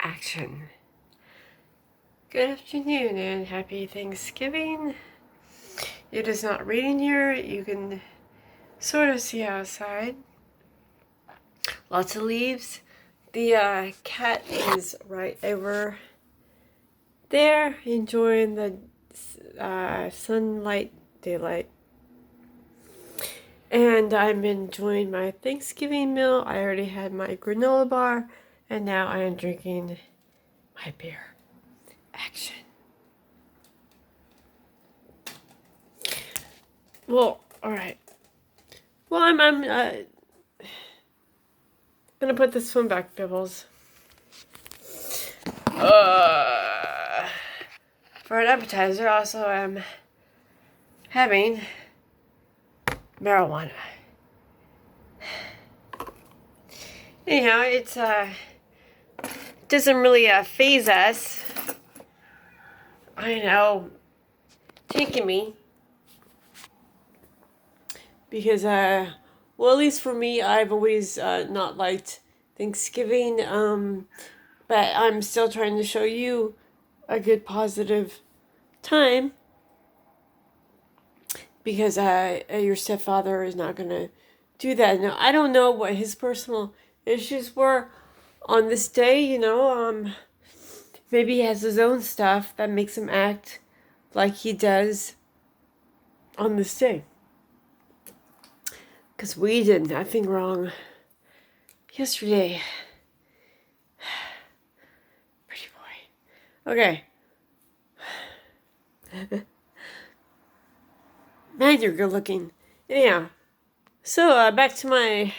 action. Good afternoon and happy Thanksgiving. It is not raining here. You can sort of see outside. Lots of leaves. The cat is right over there enjoying the sunlight, daylight. And I'm enjoying my Thanksgiving meal. I already had my granola bar, and now I am drinking my beer. Action. Well, all right. Well, I'm gonna put this one back, Bibbles. For an appetizer, also I'm having marijuana. Anyhow, it's doesn't really phase us. I know, taking me because well, at least for me, I've always not liked Thanksgiving. But I'm still trying to show you a good positive time because your stepfather is not gonna do that. Now I don't know what his personal issues were on this day. You know, maybe he has his own stuff that makes him act like he does on this day. Because we did nothing wrong yesterday. Pretty boy. Okay. Man, you're good looking. Anyhow. So, back to my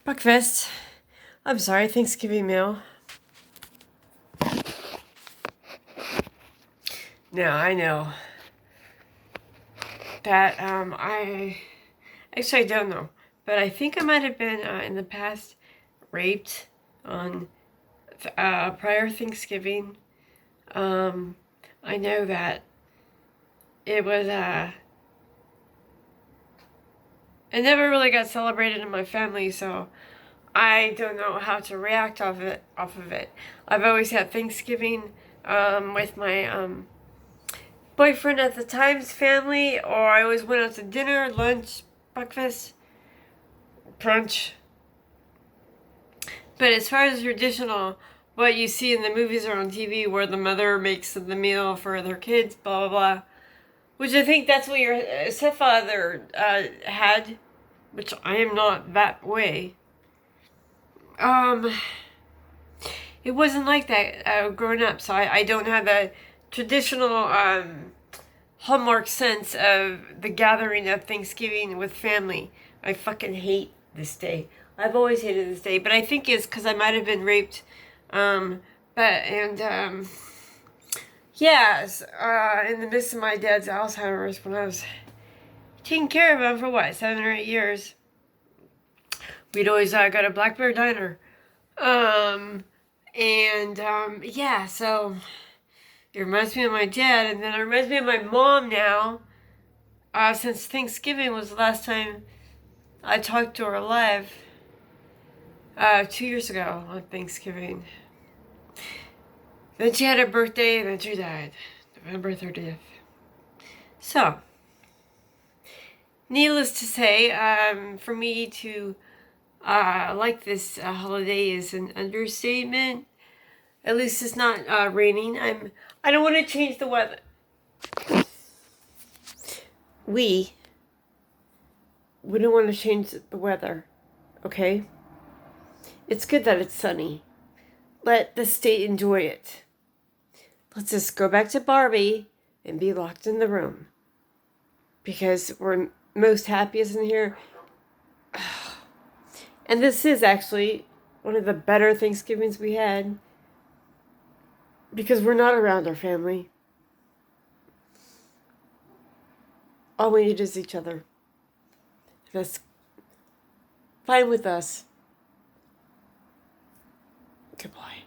breakfast. I'm sorry, Thanksgiving meal. No, I know. That, Actually, I don't know. But I think I might have been, in the past, raped on prior Thanksgiving. I know that it was, it never really got celebrated in my family, so I don't know how to react off of it. I've always had Thanksgiving, with my, boyfriend at the time's family, or I always went out to dinner, lunch, breakfast, brunch. But as far as traditional, what you see in the movies or on TV where the mother makes the meal for their kids, blah, blah, blah, which I think that's what your stepfather had, which I am not that way. It wasn't like that growing up, so I don't have the traditional hallmark sense of the gathering of Thanksgiving with family. I fucking hate this day. I've always hated this day, but I think it's because I might have been raped. Yes, in the midst of my dad's Alzheimer's when I was taking care of him for what, 7 or 8 years. We'd always go to Black Bear Diner. Yeah, so it reminds me of my dad, and then it reminds me of my mom now. Since Thanksgiving was the last time I talked to her alive. 2 years ago on Thanksgiving. Then she had her birthday, and then she died. November 30th. So, needless to say, for me to like this holiday is an understatement. At least it's not raining. I don't want to change the weather. We don't want to change the weather, okay? It's good that it's sunny. Let the state enjoy it. Let's just go back to Barbie and be locked in the room. Because we're most happiest in here. And this is actually one of the better Thanksgivings we had. Because we're not around our family. All we need is each other. That's fine with us. Goodbye.